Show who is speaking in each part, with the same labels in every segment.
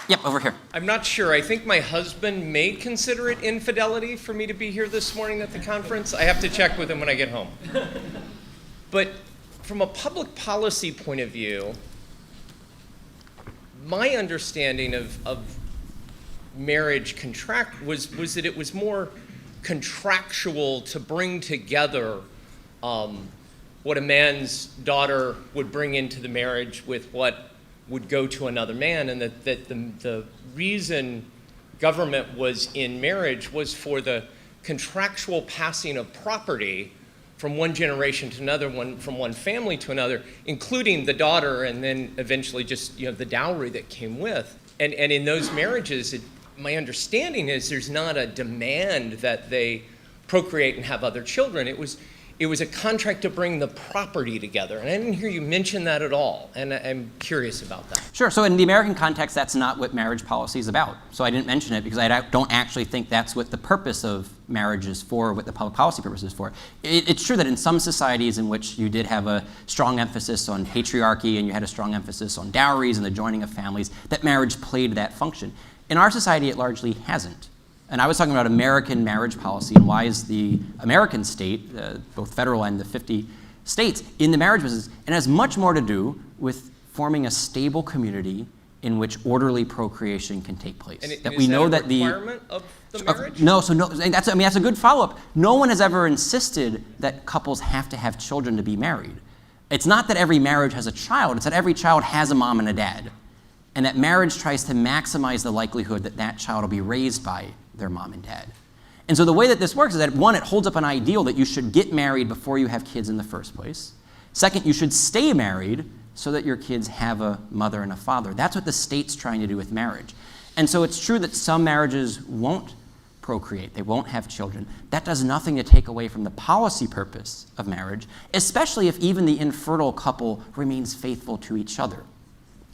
Speaker 1: Yep, over here.
Speaker 2: I'm not sure. I think my husband may consider it infidelity for me to be here this morning at the conference. I have to check with him when I get home. But from a public policy point of view, my understanding of marriage contract was that it was more contractual to bring together what a man's daughter would bring into the marriage with what would go to another man, and that the reason government was in marriage was for the contractual passing of property from one generation to another, from one family to another, including the daughter, and then eventually just the dowry that came with. And in those marriages, my understanding is there's not a demand that they procreate and have other children. It was a contract to bring the property together. And I didn't hear you mention that at all. And I'm curious about that.
Speaker 1: Sure. So in the American context, that's not what marriage policy is about. So I didn't mention it because I don't actually think that's what the purpose of marriage is for, what the public policy purpose is for. It's true that in some societies in which you did have a strong emphasis on patriarchy and you had a strong emphasis on dowries and the joining of families, that marriage played that function. In our society, it largely hasn't. And I was talking about American marriage policy and why is the American state, both federal and the 50 states, in the marriage business. And it has much more to do with forming a stable community in which orderly procreation can take place.
Speaker 2: And
Speaker 1: that
Speaker 2: is
Speaker 1: we know
Speaker 2: that
Speaker 1: that
Speaker 2: requirement of the marriage?
Speaker 1: No, that's a good follow-up. No one has ever insisted that couples have to have children to be married. It's not that every marriage has a child, it's that every child has a mom and a dad. And that marriage tries to maximize the likelihood that that child will be raised by their mom and dad. And so the way that this works is that, one, it holds up an ideal that you should get married before you have kids in the first place. Second, you should stay married so that your kids have a mother and a father. That's what the state's trying to do with marriage. And so it's true that some marriages won't procreate, they won't have children. That does nothing to take away from the policy purpose of marriage, especially if even the infertile couple remains faithful to each other.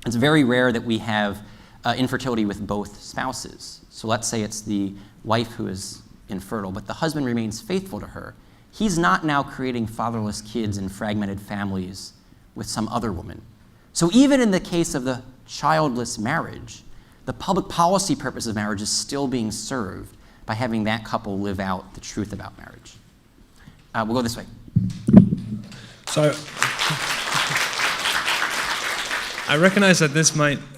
Speaker 1: It's very rare that we have infertility with both spouses. So let's say it's the wife who is infertile, but the husband remains faithful to her. He's not now creating fatherless kids and fragmented families with some other woman. So even in the case of the childless marriage, the public policy purpose of marriage is still being served by having that couple live out the truth about marriage. We'll go this way.
Speaker 3: So I recognize that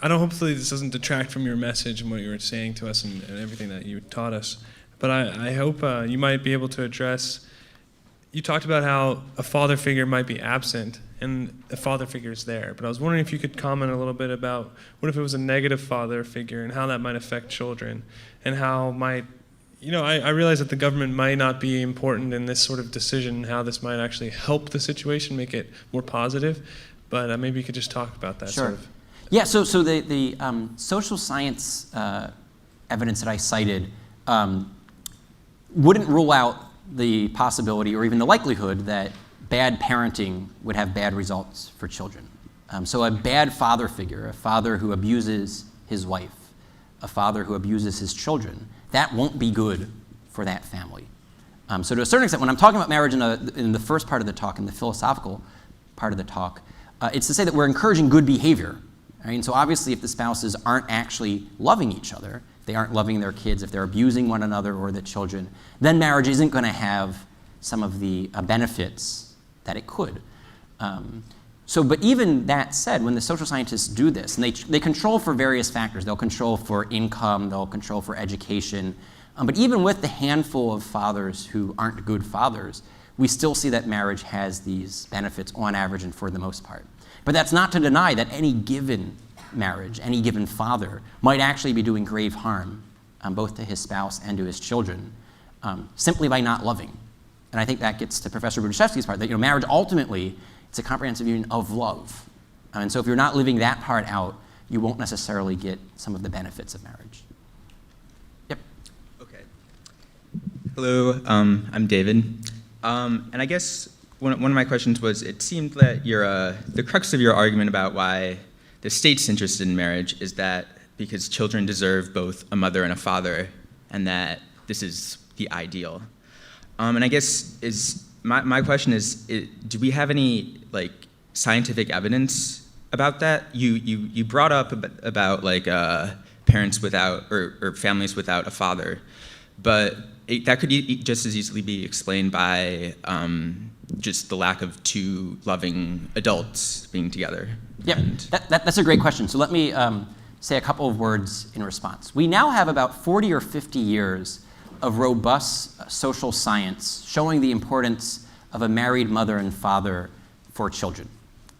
Speaker 3: hopefully this doesn't detract from your message and what you were saying to us and everything that you taught us, but I hope you might be able to address, you talked about how a father figure might be absent and a father figure is there, but I was wondering if you could comment a little bit about what if it was a negative father figure and how that might affect children, and how I realize that the government might not be important in this sort of decision, how this might actually help the situation, make it more positive. But maybe you could just talk about that.
Speaker 1: Sure.
Speaker 3: Sort of.
Speaker 1: Yeah, so the social science evidence that I cited wouldn't rule out the possibility or even the likelihood that bad parenting would have bad results for children. So a bad father figure, a father who abuses his wife, a father who abuses his children, that won't be good for that family. So to a certain extent, when I'm talking about marriage in the first part of the talk, in the philosophical part of the talk, it's to say that we're encouraging good behavior. Right? And so obviously if the spouses aren't actually loving each other, if they aren't loving their kids, if they're abusing one another or the children, then marriage isn't going to have some of the benefits that it could. But even that said, when the social scientists do this, and they control for various factors, they'll control for income, they'll control for education, but even with the handful of fathers who aren't good fathers, we still see that marriage has these benefits on average and for the most part. But that's not to deny that any given marriage, any given father, might actually be doing grave harm both to his spouse and to his children simply by not loving. And I think that gets to Professor Budiszewski's part, that marriage ultimately, it's a comprehensive union of love. And so if you're not living that part out, you won't necessarily get some of the benefits of marriage. Yep.
Speaker 4: Okay. Hello, I'm David. And I guess one of my questions was, it seemed that the crux of your argument about why the state's interested in marriage is that because children deserve both a mother and a father, and that this is the ideal. And I guess my question is, do we have any scientific evidence about that? You brought up about parents without, or families without a father. But that could just as easily be explained by just the lack of two loving adults being together.
Speaker 1: Yeah, that's a great question. So let me say a couple of words in response. We now have about 40 or 50 years of robust social science showing the importance of a married mother and father for children.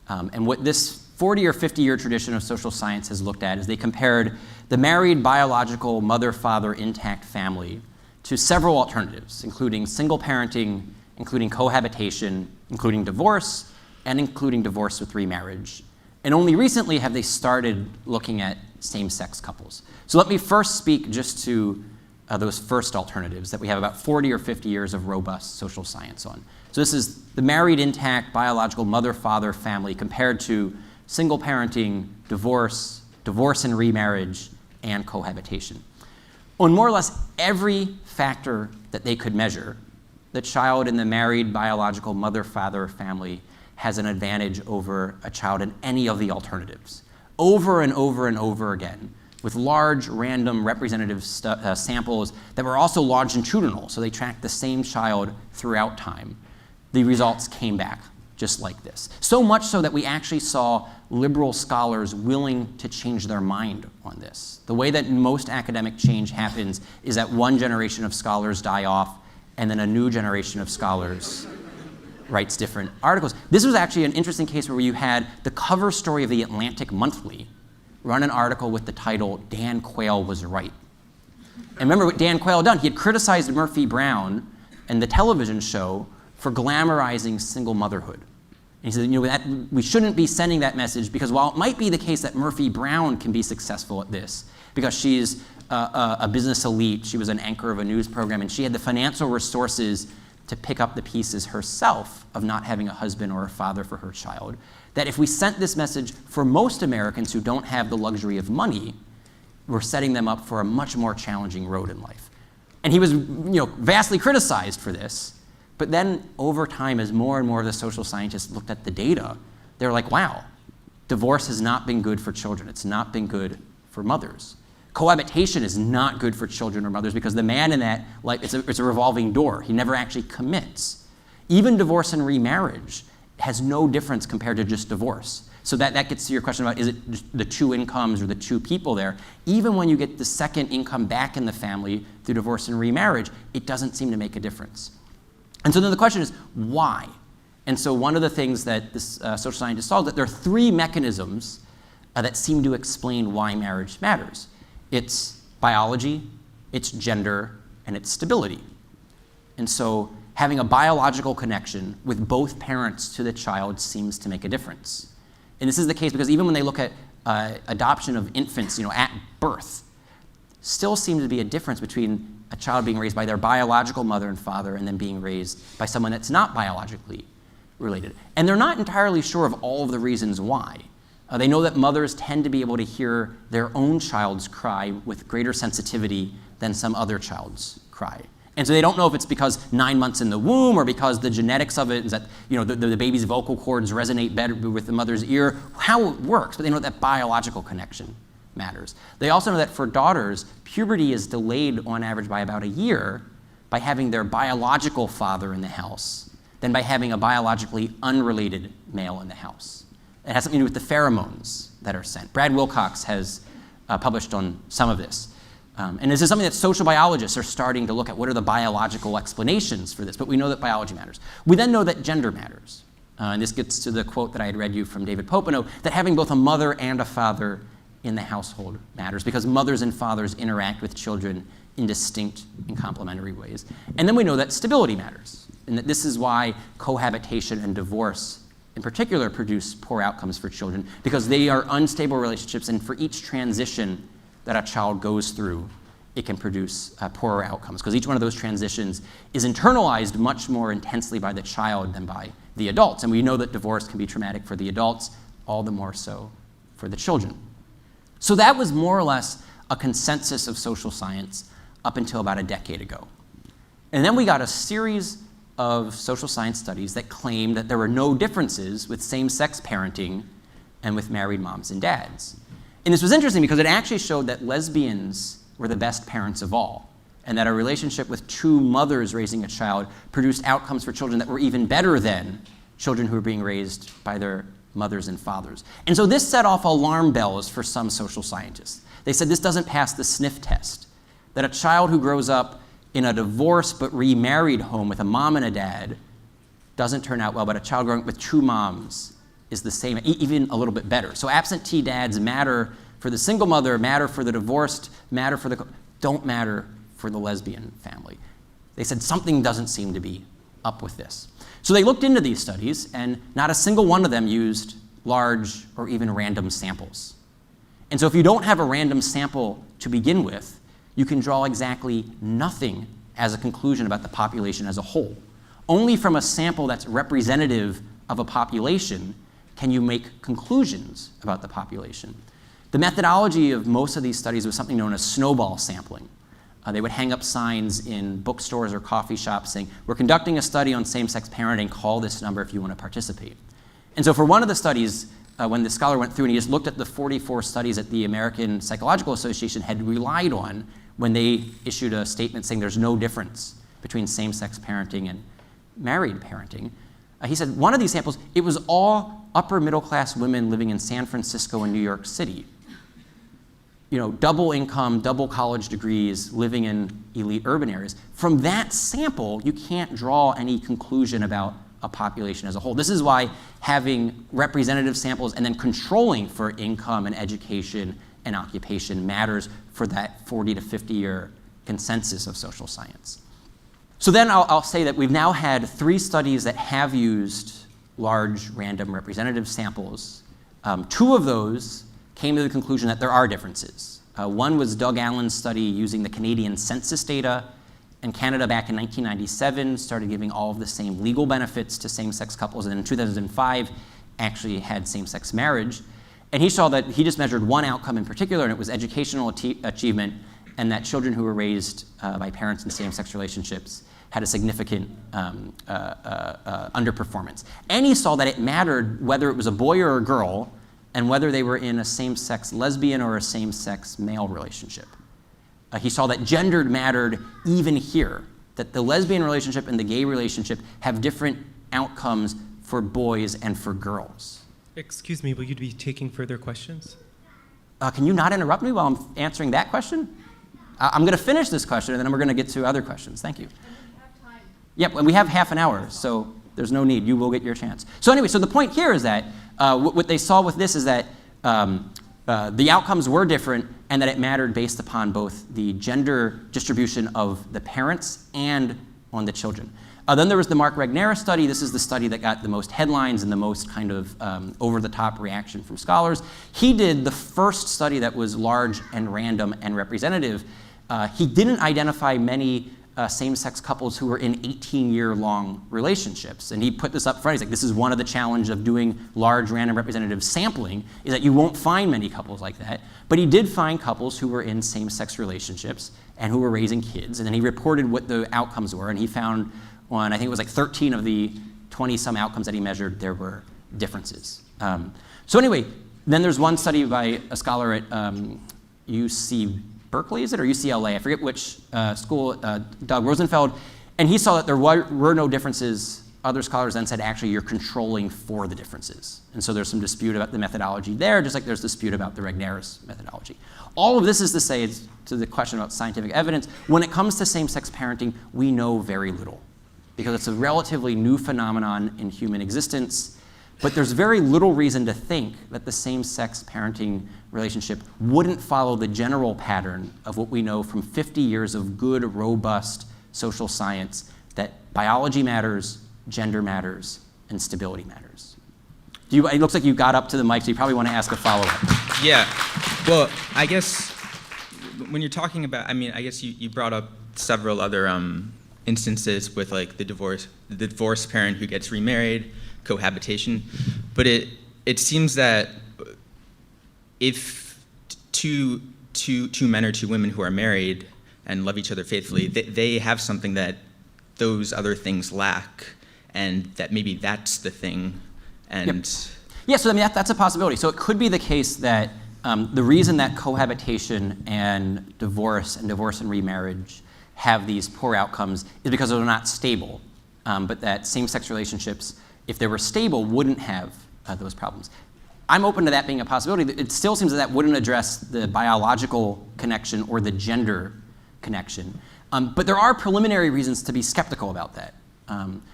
Speaker 1: And what this 40 or 50-year tradition of social science has looked at is they compared the married biological mother-father intact family to several alternatives, including single parenting, including cohabitation, including divorce, and including divorce with remarriage. And only recently have they started looking at same-sex couples. So let me first speak just to those first alternatives that we have about 40 or 50 years of robust social science on. So this is the married, intact, biological mother-father family compared to single parenting, divorce, divorce and remarriage, and cohabitation. On more or less every factor that they could measure, the child in the married, biological mother-father family has an advantage over a child in any of the alternatives, over and over and over again, with large, random, representative samples that were also longitudinal, so they tracked the same child throughout time. The results came back just like this. So much so that we actually saw liberal scholars willing to change their mind on this. The way that most academic change happens is that one generation of scholars die off, and then a new generation of scholars writes different articles. This was actually an interesting case where you had the cover story of the Atlantic Monthly run an article with the title, "Dan Quayle Was Right." And remember what Dan Quayle had done? He had criticized Murphy Brown and the television show for glamorizing single motherhood. And he said, we shouldn't be sending that message because while it might be the case that Murphy Brown can be successful at this, because she's a business elite, she was an anchor of a news program, and she had the financial resources to pick up the pieces herself of not having a husband or a father for her child, that if we sent this message for most Americans who don't have the luxury of money, we're setting them up for a much more challenging road in life. And he was vastly criticized for this, but then over time, as more and more of the social scientists looked at the data, they're like, wow, divorce has not been good for children. It's not been good for mothers. Cohabitation is not good for children or mothers because the man in that, it's a revolving door. He never actually commits. Even divorce and remarriage has no difference compared to just divorce. So that gets to your question about, is it just the two incomes or the two people there? Even when you get the second income back in the family through divorce and remarriage, it doesn't seem to make a difference. And so then the question is, why? And so one of the things that this social scientist saw is that there are three mechanisms that seem to explain why marriage matters. It's biology, it's gender, and it's stability. And so having a biological connection with both parents to the child seems to make a difference. And this is the case because even when they look at adoption of infants, at birth, still seems to be a difference between a child being raised by their biological mother and father and then being raised by someone that's not biologically related. And they're not entirely sure of all of the reasons why. They know that mothers tend to be able to hear their own child's cry with greater sensitivity than some other child's cry. And so they don't know if it's because 9 months in the womb or because the genetics of it is that the baby's vocal cords resonate better with the mother's ear, how it works, but they know that biological connection matters. They also know that for daughters, puberty is delayed on average by about a year by having their biological father in the house than by having a biologically unrelated male in the house. It has something to do with the pheromones that are sent. Brad Wilcox has published on some of this. And this is something that social biologists are starting to look at. What are the biological explanations for this? But we know that biology matters. We then know that gender matters. And this gets to the quote that I had read you from David Popenoe, that having both a mother and a father in the household matters because mothers and fathers interact with children in distinct and complementary ways. And then we know that stability matters, and that this is why cohabitation and divorce in particular produce poor outcomes for children because they are unstable relationships, and for each transition that a child goes through, it can produce poorer outcomes because each one of those transitions is internalized much more intensely by the child than by the adults. And we know that divorce can be traumatic for the adults, all the more so for the children. So that was more or less a consensus of social science up until about a decade ago. And then we got a series of social science studies that claimed that there were no differences with same-sex parenting and with married moms and dads. And this was interesting because it actually showed that lesbians were the best parents of all, and that a relationship with two mothers raising a child produced outcomes for children that were even better than children who were being raised by their mothers and fathers. And so this set off alarm bells for some social scientists. They said this doesn't pass the sniff test, that a child who grows up in a divorced but remarried home with a mom and a dad doesn't turn out well, but a child growing up with two moms is the same, even a little bit better. So absentee dads matter for the single mother, matter for the divorced, matter for the, don't matter for the lesbian family. They said something doesn't seem to be up with this. So they looked into these studies, and not a single one of them used large or even random samples. And so if you don't have a random sample to begin with, you can draw exactly nothing as a conclusion about the population as a whole. Only from a sample that's representative of a population can you make conclusions about the population. The methodology of most of these studies was something known as snowball sampling. They would hang up signs in bookstores or coffee shops saying, we're conducting a study on same-sex parenting, call this number if you want to participate. And so for one of the studies, when the scholar went through and he just looked at the 44 studies that the American Psychological Association had relied on when they issued a statement saying there's no difference between same-sex parenting and married parenting, he said one of these samples, it was all upper middle-class women living in San Francisco and New York City. You know, double income, double college degrees, living in elite urban areas. From that sample, you can't draw any conclusion about a population as a whole. This is why having representative samples and then controlling for income and education and occupation matters for that 40 to 50 year consensus of social science. So then I'll say that we've now had 3 studies that have used large random representative samples. 2 of those came to the conclusion that there are differences. One was Doug Allen's study using the Canadian census data, and Canada back in 1997 started giving all of the same legal benefits to same-sex couples, and then in 2005 actually had same-sex marriage. And he saw that he just measured one outcome in particular, and it was educational achievement, and that children who were raised by parents in same-sex relationships had a significant underperformance. And he saw that it mattered whether it was a boy or a girl, and whether they were in a same-sex lesbian or a same-sex male relationship. He saw that gender mattered even here, that the lesbian relationship and the gay relationship have different outcomes for boys and for girls.
Speaker 5: Excuse me, will you be taking further questions?
Speaker 1: Can you not interrupt me while I'm answering that question? I'm going to finish this question, and then we're going to get to other questions. Thank you.
Speaker 6: And we have time.
Speaker 1: Yep, and we have half an hour, so there's no need. You will get your chance. So anyway, so the point here is that what they saw with this is that the outcomes were different, and that it mattered based upon both the gender distribution of the parents and on the children. Then there was the Mark Regnerus study. This is the study that got the most headlines and the most kind of over-the-top reaction from scholars. He did the first study that was large and random and representative. He didn't identify many same-sex couples who were in 18-year-long relationships. And he put this up front. He's like, this is one of the challenges of doing large, random, representative sampling, is that you won't find many couples like that. But he did find couples who were in same-sex relationships and who were raising kids. And then he reported what the outcomes were. And he found on, I think it was like 13 of the 20-some outcomes that he measured, there were differences. So anyway, then there's one study by a scholar at UC Berkeley, is it, or UCLA? I forget which school, Doug Rosenfeld, and he saw that there were no differences. Other scholars then said, actually, you're controlling for the differences. And so there's some dispute about the methodology there, just like there's dispute about the Regnerus methodology. All of this is to say, to the question about scientific evidence, when it comes to same-sex parenting, we know very little, because it's a relatively new phenomenon in human existence. But there's very little reason to think that the same-sex parenting relationship wouldn't follow the general pattern of what we know from 50 years of good, robust social science, that biology matters, gender matters, and stability matters. It looks like you got up to the mic, so you probably want to ask a follow-up.
Speaker 4: Yeah. Well, I guess when you're talking about, I mean, I guess you brought up several other instances with like the divorced parent who gets remarried, cohabitation, but it seems that if two men or two women who are married and love each other faithfully, they have something that those other things lack, and that maybe that's the thing. And
Speaker 1: yeah, so I mean that's a possibility. So it could be the case that The reason that cohabitation and divorce and remarriage have these poor outcomes is because they're not stable, but that same-sex relationships, if they were stable, wouldn't have those problems. I'm open to that being a possibility. It still seems that wouldn't address the biological connection or the gender connection. But there are preliminary reasons to be skeptical about that.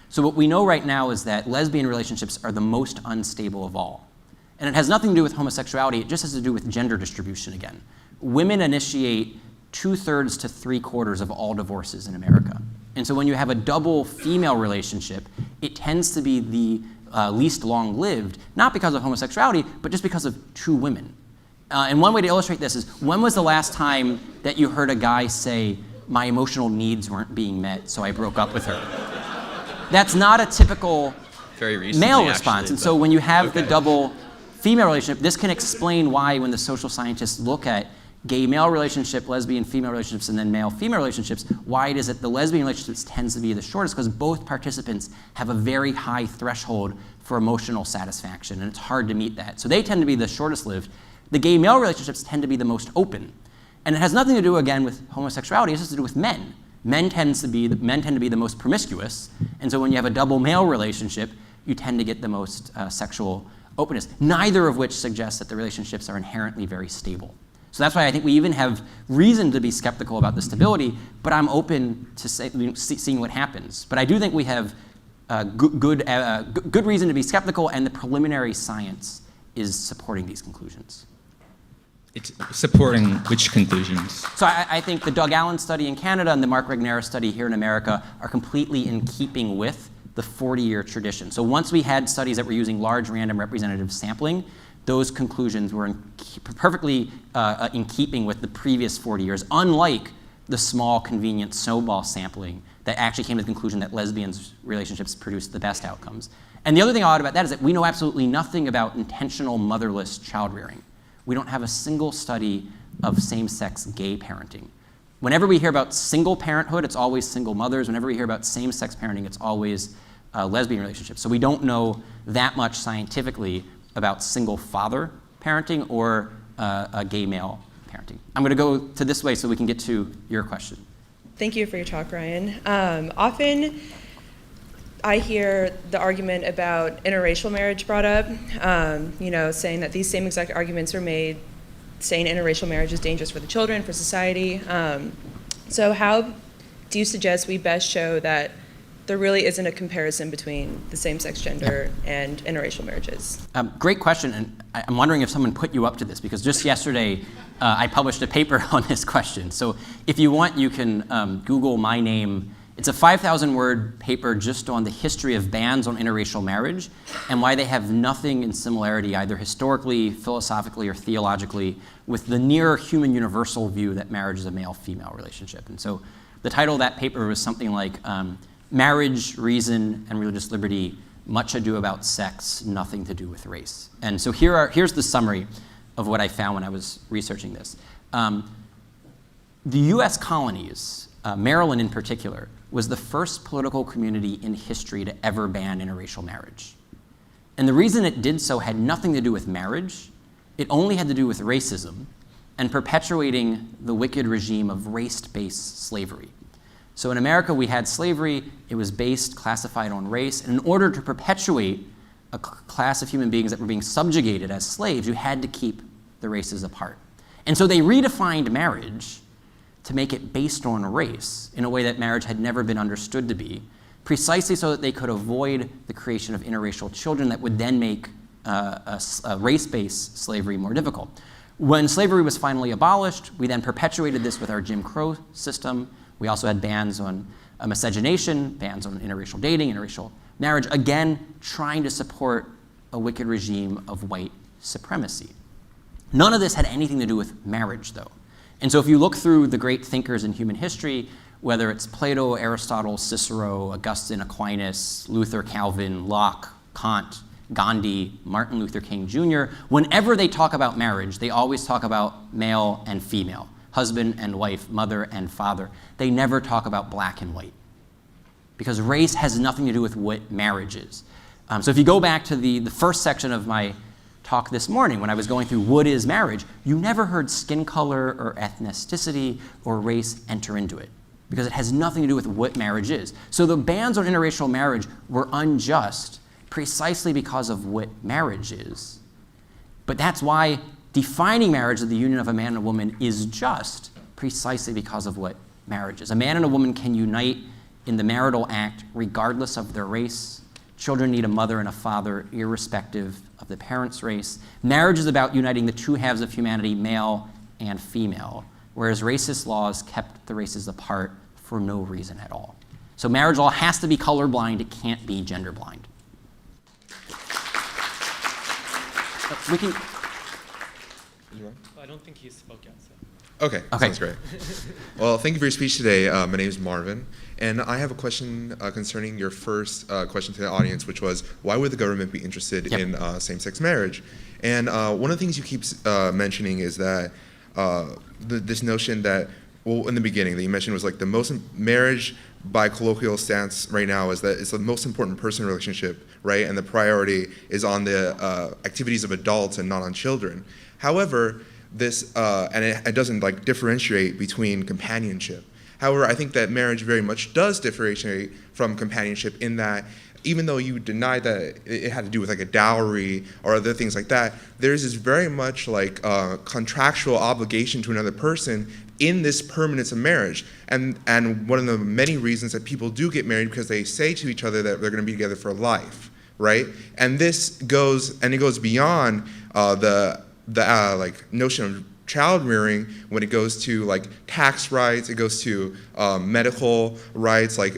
Speaker 1: So what we know right now is that lesbian relationships are the most unstable of all. And it has nothing to do with homosexuality, it just has to do with gender distribution again. Women initiate 2/3 to 3/4 of all divorces in America. And so when you have a double female relationship, it tends to be the least long-lived, not because of homosexuality, but just because of two women. And one way to illustrate this is, when was the last time that you heard a guy say, my emotional needs weren't being met, so I broke up with her? That's not a typical
Speaker 4: Very recently,
Speaker 1: male response.
Speaker 4: actually,
Speaker 1: And so when you have
Speaker 4: okay.
Speaker 1: the double female relationship, this can explain why when the social scientists look at gay-male relationship, lesbian-female relationships, and then male-female relationships, why it is that the lesbian relationships tends to be the shortest, because both participants have a very high threshold for emotional satisfaction, and it's hard to meet that. So they tend to be the shortest lived. The gay-male relationships tend to be the most open. And it has nothing to do, again, with homosexuality, it has to do with men. Men tend to be the most promiscuous, and so when you have a double male relationship, you tend to get the most sexual openness, neither of which suggests that the relationships are inherently very stable. So that's why I think we even have reason to be skeptical about the stability, but I'm open to seeing what happens. But I do think we have good reason to be skeptical, and the preliminary science is supporting these conclusions.
Speaker 4: It's supporting which conclusions?
Speaker 1: So I think the Doug Allen study in Canada and the Mark Regnera study here in America are completely in keeping with the 40-year tradition. So once we had studies that were using large random representative sampling, those conclusions were perfectly in keeping with the previous 40 years, unlike the small, convenient snowball sampling that actually came to the conclusion that lesbians' relationships produce the best outcomes. And the other thing I'll add about that is that we know absolutely nothing about intentional motherless child rearing. We don't have a single study of same-sex gay parenting. Whenever we hear about single parenthood, it's always single mothers. Whenever we hear about same-sex parenting, it's always lesbian relationships. So we don't know that much scientifically about single father parenting or a gay male parenting. I'm going to go to this way so we can get to your question.
Speaker 6: Thank you for your talk, Ryan. Often I hear the argument about interracial marriage brought up, saying that these same exact arguments were made, saying interracial marriage is dangerous for the children, for society. So how do you suggest we best show that there really isn't a comparison between the same-sex gender and interracial marriages?
Speaker 1: Great question, and I'm wondering if someone put you up to this, because just yesterday I published a paper on this question. So if you want, you can Google my name. It's a 5,000-word paper just on the history of bans on interracial marriage and why they have nothing in similarity, either historically, philosophically, or theologically, with the near human universal view that marriage is a male-female relationship. And so the title of that paper was something like Marriage, Reason, and Religious Liberty, Much Ado About Sex, Nothing to Do with Race. And so here's the summary of what I found when I was researching this. The US colonies, Maryland in particular, was the first political community in history to ever ban interracial marriage. And the reason it did so had nothing to do with marriage. It only had to do with racism and perpetuating the wicked regime of race-based slavery. So in America, we had slavery. It was based, classified on race. And in order to perpetuate a class of human beings that were being subjugated as slaves, you had to keep the races apart. And so they redefined marriage to make it based on race in a way that marriage had never been understood to be, precisely so that they could avoid the creation of interracial children that would then make a race-based slavery more difficult. When slavery was finally abolished, we then perpetuated this with our Jim Crow system. We also had bans on miscegenation, bans on interracial dating, interracial marriage, again, trying to support a wicked regime of white supremacy. None of this had anything to do with marriage, though. And so if you look through the great thinkers in human history, whether it's Plato, Aristotle, Cicero, Augustine, Aquinas, Luther, Calvin, Locke, Kant, Gandhi, Martin Luther King Jr., whenever they talk about marriage, they always talk about male and female, husband and wife, mother and father. They never talk about black and white, because race has nothing to do with what marriage is. So if you go back to the first section of my talk this morning when I was going through what is marriage, you never heard skin color or ethnicity or race enter into it, because it has nothing to do with what marriage is. So the bans on interracial marriage were unjust precisely because of what marriage is. But that's why defining marriage as the union of a man and a woman is just precisely because of what marriage is. A man and a woman can unite in the marital act regardless of their race. Children need a mother and a father irrespective of the parent's race. Marriage is about uniting the two halves of humanity, male and female, whereas racist laws kept the races apart for no reason at all. So marriage law has to be colorblind, it can't be gender blind. We can.
Speaker 5: I don't think he spoke yet. So.
Speaker 7: Okay, sounds great. Well, thank you for your speech today. My name is Marvin, and I have a question concerning your first question to the audience, which was, why would the government be interested in same-sex marriage? And one of the things you keep mentioning is that this notion that, well, in the beginning that you mentioned was like the most marriage by colloquial stance right now is that it's the most important personal relationship, right? And the priority is on the activities of adults and not on children. However, this and it doesn't like differentiate between companionship. However, I think that marriage very much does differentiate from companionship in that even though you deny that it had to do with like a dowry or other things like that, there's this very much like contractual obligation to another person in this permanence of marriage. And one of the many reasons that people do get married because they say to each other that they're going to be together for life, right? And this goes beyond the like notion of child rearing when it goes to like tax rights, it goes to medical rights, like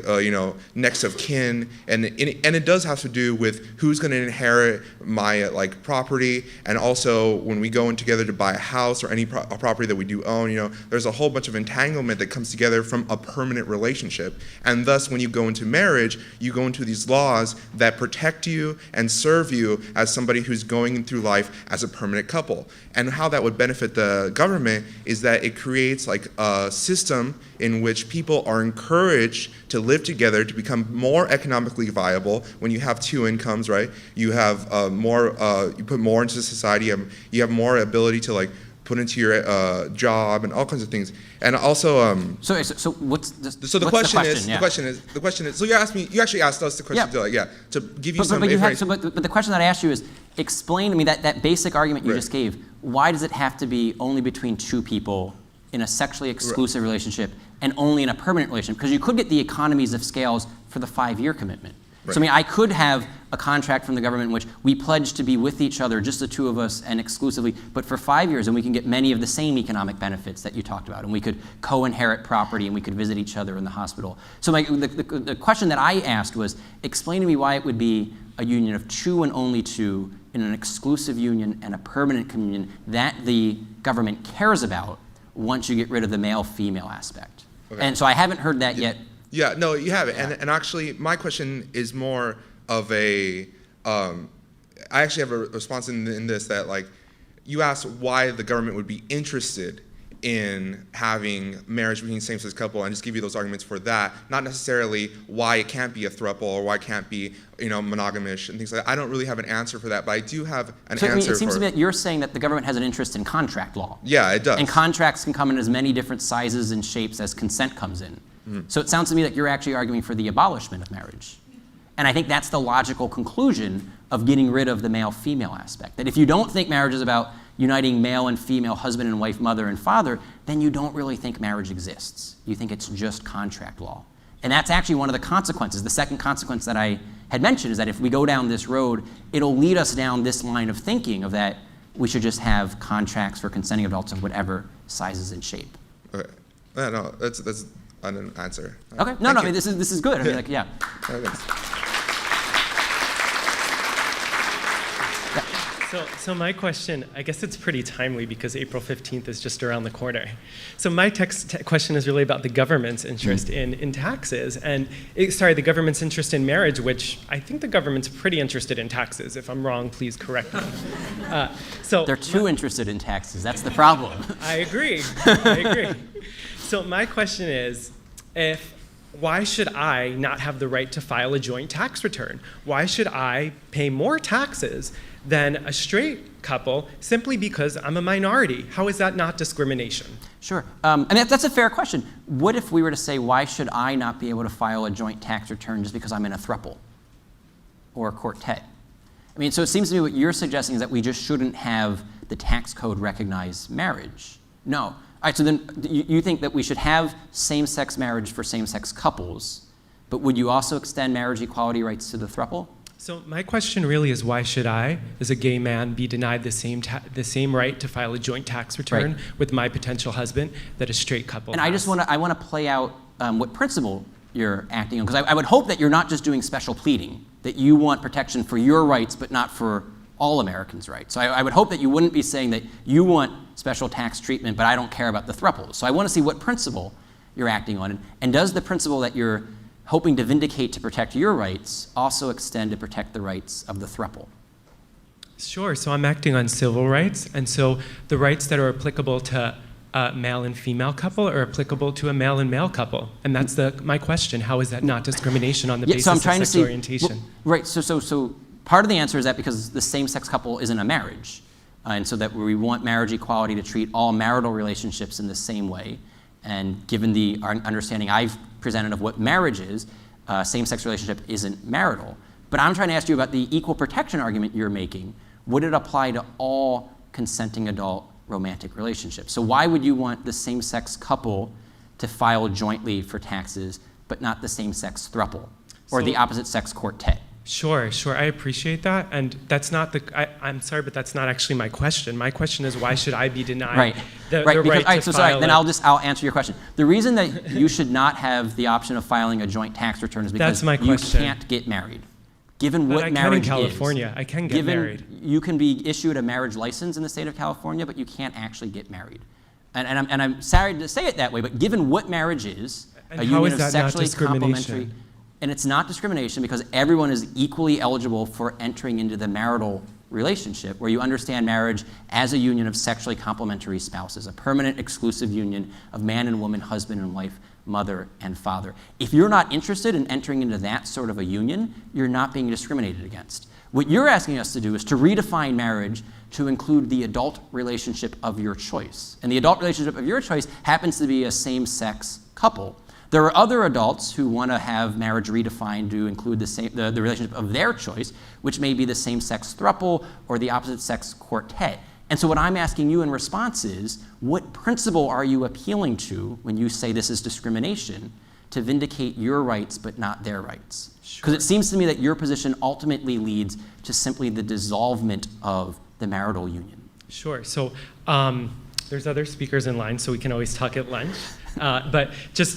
Speaker 7: next of kin, and it does have to do with who's going to inherit my like property, and also when we go in together to buy a house or any property that we do own, there's a whole bunch of entanglement that comes together from a permanent relationship, and thus when you go into marriage, you go into these laws that protect you and serve you as somebody who's going through life as a permanent couple. And how that would benefit the government is that it creates like a system in which people are encouraged to live together to become more economically viable. When you have two incomes, right? You have you put more into society. You have more ability to like put into your job and all kinds of things. And also,
Speaker 1: so what's the
Speaker 7: the question is. So you actually asked us the question to give you some information.
Speaker 1: But the question that I asked you is, explain to me that basic argument you just gave. Why does it have to be only between two people in a sexually exclusive relationship and only in a permanent relationship? Because you could get the economies of scales for the 5-year commitment. Right. So I mean, I could have a contract from the government in which we pledge to be with each other, just the two of us and exclusively, but for 5 years, and we can get many of the same economic benefits that you talked about, and we could co-inherit property, and we could visit each other in the hospital. So the question that I asked was, explain to me why it would be a union of two and only two in an exclusive union and a permanent communion that the government cares about once you get rid of the male-female aspect. Okay. And so I haven't heard that yet.
Speaker 7: Yeah, no, you haven't. And actually, my question is more of a, I actually have a response in this that like, you asked why the government would be interested in having marriage between same-sex couple, and just give you those arguments for that, not necessarily why it can't be a throuple or why it can't be, monogamish and things like that. I don't really have an answer for that, but I do have an answer for it.
Speaker 1: It seems to me that you're saying that the government has an interest in contract law.
Speaker 7: Yeah, it does.
Speaker 1: And contracts can come in as many different sizes and shapes as consent comes in. Mm-hmm. So it sounds to me like you're actually arguing for the abolishment of marriage. And I think that's the logical conclusion of getting rid of the male-female aspect. That if you don't think marriage is about uniting male and female, husband and wife, mother and father, then you don't really think marriage exists. You think it's just contract law. And that's actually one of the consequences. The second consequence that I had mentioned is that if we go down this road, it'll lead us down this line of thinking of that we should just have contracts for consenting adults of whatever sizes and shape.
Speaker 7: Okay. No, that's an answer.
Speaker 1: Okay. No, I mean, this is good. I mean, like, yeah.
Speaker 5: So my question, I guess it's pretty timely because April 15th is just around the corner. So my question is really about the government's interest in taxes and, the government's interest in marriage, which I think the government's pretty interested in taxes. If I'm wrong, please correct me.
Speaker 1: They're too interested in taxes. That's the problem.
Speaker 5: I agree. So my question is, if why should I not have the right to file a joint tax return? Why should I pay more taxes than a straight couple simply because I'm a minority? How is that not discrimination?
Speaker 1: Sure. And that's a fair question. What if we were to say, why should I not be able to file a joint tax return just because I'm in a throuple or a quartet? I mean, so it seems to me what you're suggesting is that we just shouldn't have the tax code recognize marriage. No. All right, so then you think that we should have same-sex marriage for same-sex couples, but would you also extend marriage equality rights to the throuple?
Speaker 5: So my question really is, why should I, as a gay man, be denied the same right to file a joint tax return with my potential husband that a straight couple
Speaker 1: And
Speaker 5: has?
Speaker 1: I want to play out what principle you're acting on, because I would hope that you're not just doing special pleading, that you want protection for your rights but not for all Americans' rights. So I would hope that you wouldn't be saying that you want special tax treatment but I don't care about the throuples. So I want to see what principle you're acting on. And does the principle that you're hoping to vindicate to protect your rights also extend to protect the rights of the throuple?
Speaker 5: Sure, so I'm acting on civil rights, and so the rights that are applicable to a male and female couple are applicable to a male and male couple. And that's my question. How is that not discrimination on the basis
Speaker 1: so I'm
Speaker 5: of
Speaker 1: trying
Speaker 5: sexual
Speaker 1: to see,
Speaker 5: orientation?
Speaker 1: Right, so part of the answer is that because the same-sex couple isn't a marriage, and so that we want marriage equality to treat all marital relationships in the same way. And given the understanding I've presented of what marriage is, same-sex relationship isn't marital. But I'm trying to ask you about the equal protection argument you're making. Would it apply to all consenting adult romantic relationships? So why would you want the same-sex couple to file jointly for taxes, but not the same-sex throuple or the opposite-sex quartet?
Speaker 5: Sure, I appreciate that, and that's not I'm sorry, but that's not actually my question. My question is, why should I be denied the right to file
Speaker 1: then I'll answer your question. The reason that you should not have the option of filing a joint tax return is because you can't get married. Given what marriage is.
Speaker 5: But I can in California. I can get married.
Speaker 1: You can be issued a marriage license in the state of California, but you can't actually get married. And I'm sorry to say it that way, but given what marriage is, a union of sexually complementary. And it's not discrimination because everyone is equally eligible for entering into the marital relationship where you understand marriage as a union of sexually complementary spouses, a permanent exclusive union of man and woman, husband and wife, mother and father. If you're not interested in entering into that sort of a union, you're not being discriminated against. What you're asking us to do is to redefine marriage to include the adult relationship of your choice. And the adult relationship of your choice happens to be a same-sex couple. There are other adults who want to have marriage redefined to include the relationship of their choice, which may be the same-sex throuple or the opposite-sex quartet. And so what I'm asking you in response is, what principle are you appealing to when you say this is discrimination to vindicate your rights but not their rights? Because it seems to me that your position ultimately leads to simply the dissolvement of the marital union.
Speaker 5: Sure. So there's other speakers in line, so we can always talk at lunch. But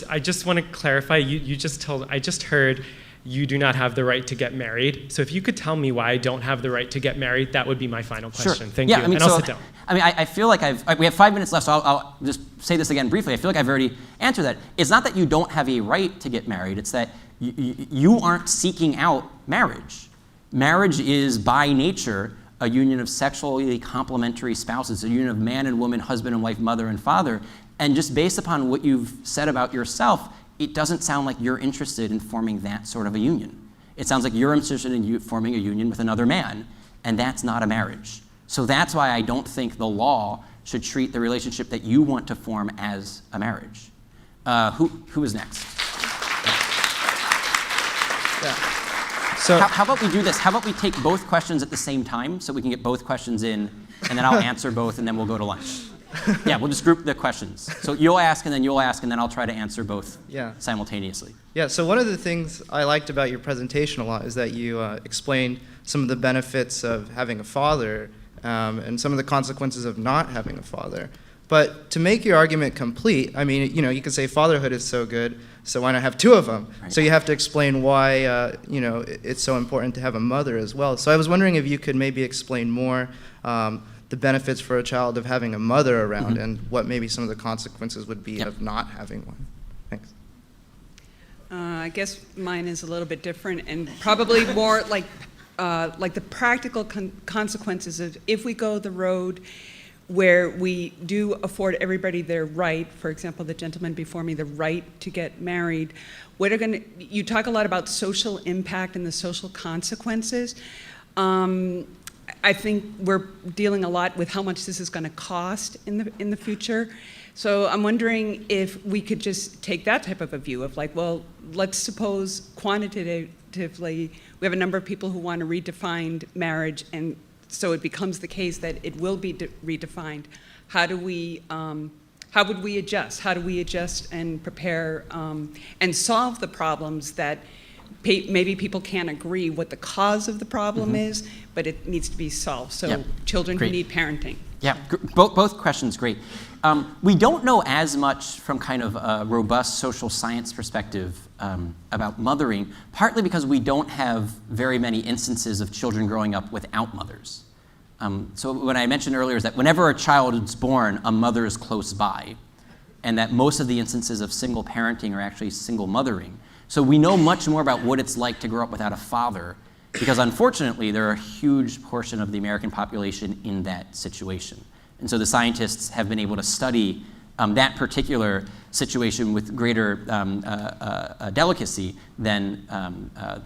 Speaker 5: I just want to clarify. I just heard you do not have the right to get married. So if you could tell me why I don't have the right to get married, that would be my final question. Thank you. And I'll sit down.
Speaker 1: I feel like we have 5 minutes left, so I'll just say this again briefly. I feel like I've already answered that. It's not that you don't have a right to get married. It's that you aren't seeking out marriage. Marriage is by nature a union of sexually complementary spouses, a union of man and woman, husband and wife, mother and father. And just based upon what you've said about yourself, it doesn't sound like you're interested in forming that sort of a union. It sounds like you're interested in forming a union with another man, and that's not a marriage. So that's why I don't think the law should treat the relationship that you want to form as a marriage. Who is next?
Speaker 8: Yeah. So
Speaker 1: how about we do this? How about we take both questions at the same time so we can get both questions in, and then I'll answer both, and then we'll go to lunch. Yeah, we'll just group the questions. So you'll ask, and then I'll try to answer both simultaneously.
Speaker 8: Yeah, so one of the things I liked about your presentation a lot is that you explained some of the benefits of having a father and some of the consequences of not having a father. But to make your argument complete, I mean, you could say fatherhood is so good, so why not have two of them? Right. So you have to explain why, it's so important to have a mother as well. So I was wondering if you could maybe explain more the benefits for a child of having a mother around and what maybe some of the consequences would be of not having one. Thanks.
Speaker 9: I guess mine is a little bit different and probably more like the practical consequences of if we go the road where we do afford everybody their right, for example, the gentleman before me, the right to get married, you talk a lot about social impact and the social consequences. I think we're dealing a lot with how much this is going to cost in the future. So I'm wondering if we could just take that type of a view of like, well, let's suppose quantitatively we have a number of people who want to redefine marriage, and so it becomes the case that it will be redefined. How would we adjust? How do we adjust and prepare and solve the problems that maybe people can't agree what the cause of the problem is, but it needs to be solved? So children who need parenting.
Speaker 1: Yeah, both questions great. We don't know as much from kind of a robust social science perspective about mothering, partly because we don't have very many instances of children growing up without mothers. So what I mentioned earlier is that whenever a child is born, a mother is close by, and that most of the instances of single parenting are actually single mothering. So we know much more about what it's like to grow up without a father, because unfortunately there are a huge portion of the American population in that situation. And so the scientists have been able to study that particular situation with greater delicacy than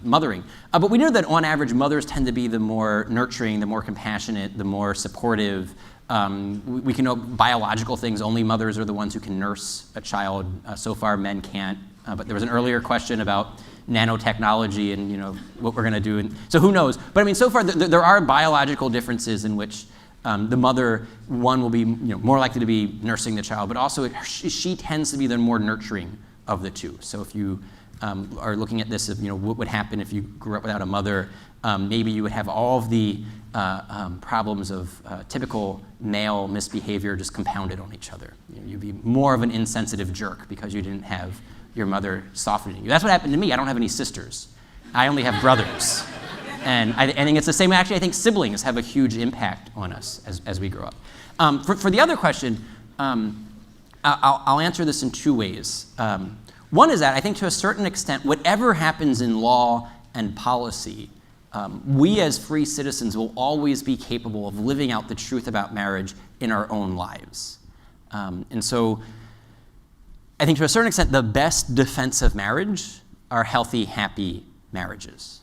Speaker 1: mothering. But we know that on average, mothers tend to be the more nurturing, the more compassionate, the more supportive. We can know biological things. Only mothers are the ones who can nurse a child. So far, men can't. But there was an earlier question about nanotechnology and what we're going to do. And so who knows? But I mean, so far, there are biological differences in which the mother, one, will be more likely to be nursing the child, but also she tends to be the more nurturing of the two. So if you are looking at this of what would happen if you grew up without a mother, maybe you would have all of the problems of typical male misbehavior just compounded on each other. You'd be more of an insensitive jerk because you didn't have your mother softening you. That's what happened to me. I don't have any sisters. I only have brothers. And I think it's the same. Actually, I think siblings have a huge impact on us as we grow up. For the other question, I'll answer this in two ways. One is that I think to a certain extent, whatever happens in law and policy, we as free citizens will always be capable of living out the truth about marriage in our own lives. And so I think to a certain extent, the best defense of marriage are healthy, happy marriages.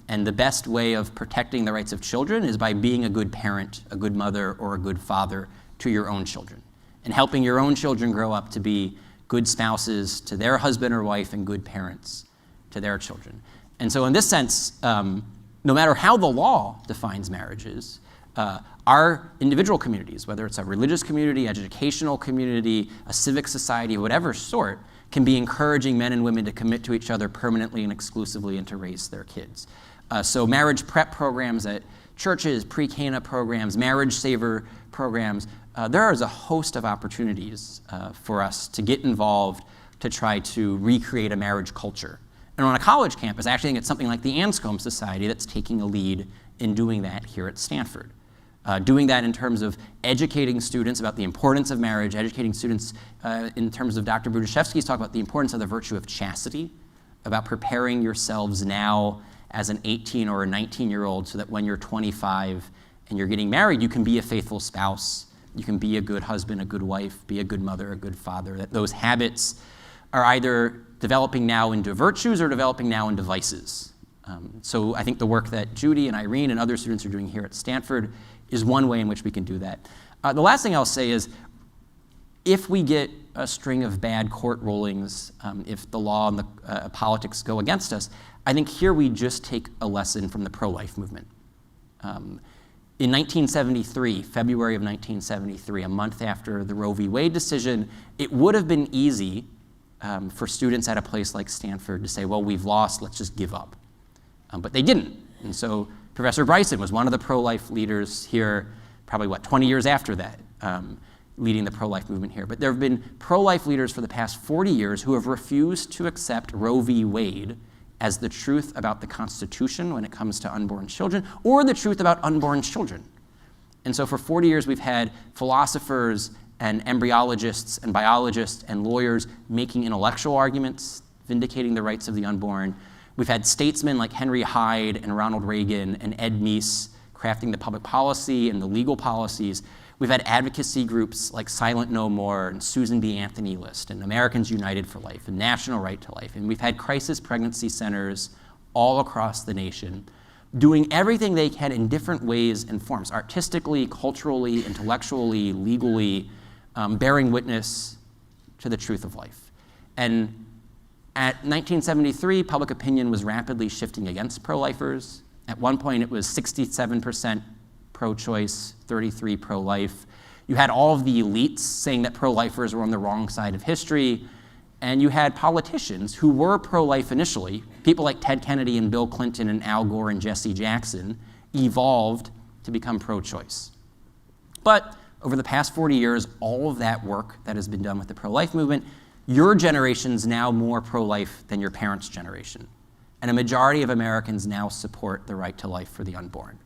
Speaker 1: And the best way of protecting the rights of children is by being a good parent, a good mother, or a good father to your own children, and helping your own children grow up to be good spouses to their husband or wife and good parents to their children. And so in this sense, no matter how the law defines marriages, our individual communities, whether it's a religious community, educational community, a civic society, whatever sort, can be encouraging men and women to commit to each other permanently and exclusively and to raise their kids. So marriage prep programs at churches, pre-Cana programs, marriage saver programs, there is a host of opportunities for us to get involved to try to recreate a marriage culture. And on a college campus, actually, I think it's something like the Anscombe Society that's taking a lead in doing that here at Stanford. Doing that in terms of educating students about the importance of marriage, educating students in terms of Dr. Budiszewski's talk about the importance of the virtue of chastity, about preparing yourselves now as an 18 or a 19-year-old so that when you're 25 and you're getting married, you can be a faithful spouse, you can be a good husband, a good wife, be a good mother, a good father, that those habits are either developing now into virtues or developing now into vices. So I think the work that Judy and Irene and other students are doing here at Stanford is one way in which we can do that. The last thing I'll say is, if we get a string of bad court rulings, if the law and the politics go against us, I think here we just take a lesson from the pro-life movement. In 1973, February of 1973, a month after the Roe v. Wade decision, it would have been easy for students at a place like Stanford to say, well, we've lost, let's just give up. But they didn't. And so Professor Bryson was one of the pro-life leaders here, probably 20 years after that, leading the pro-life movement here. But there have been pro-life leaders for the past 40 years who have refused to accept Roe v. Wade as the truth about the Constitution when it comes to unborn children, or the truth about unborn children. And so for 40 years, we've had philosophers and embryologists and biologists and lawyers making intellectual arguments, vindicating the rights of the unborn. We've had statesmen like Henry Hyde and Ronald Reagan and Ed Meese crafting the public policy and the legal policies. We've had advocacy groups like Silent No More and Susan B. Anthony List and Americans United for Life and National Right to Life. And we've had crisis pregnancy centers all across the nation doing everything they can in different ways and forms, artistically, culturally, intellectually, legally, bearing witness to the truth of life. And at 1973, public opinion was rapidly shifting against pro-lifers. At one point, it was 67% pro-choice, 33% pro-life. You had all of the elites saying that pro-lifers were on the wrong side of history, and you had politicians who were pro-life initially, people like Ted Kennedy and Bill Clinton and Al Gore and Jesse Jackson, evolved to become pro-choice. But over the past 40 years, all of that work that has been done with the pro-life movement, your generation's now more pro-life than your parents' generation. And a majority of Americans now support the right to life for the unborn.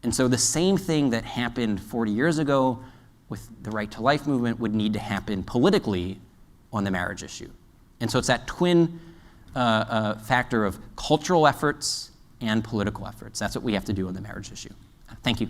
Speaker 1: And so the same thing that happened 40 years ago with the right to life movement would need to happen politically on the marriage issue. And so it's that twin factor of cultural efforts and political efforts. That's what we have to do on the marriage issue. Thank you.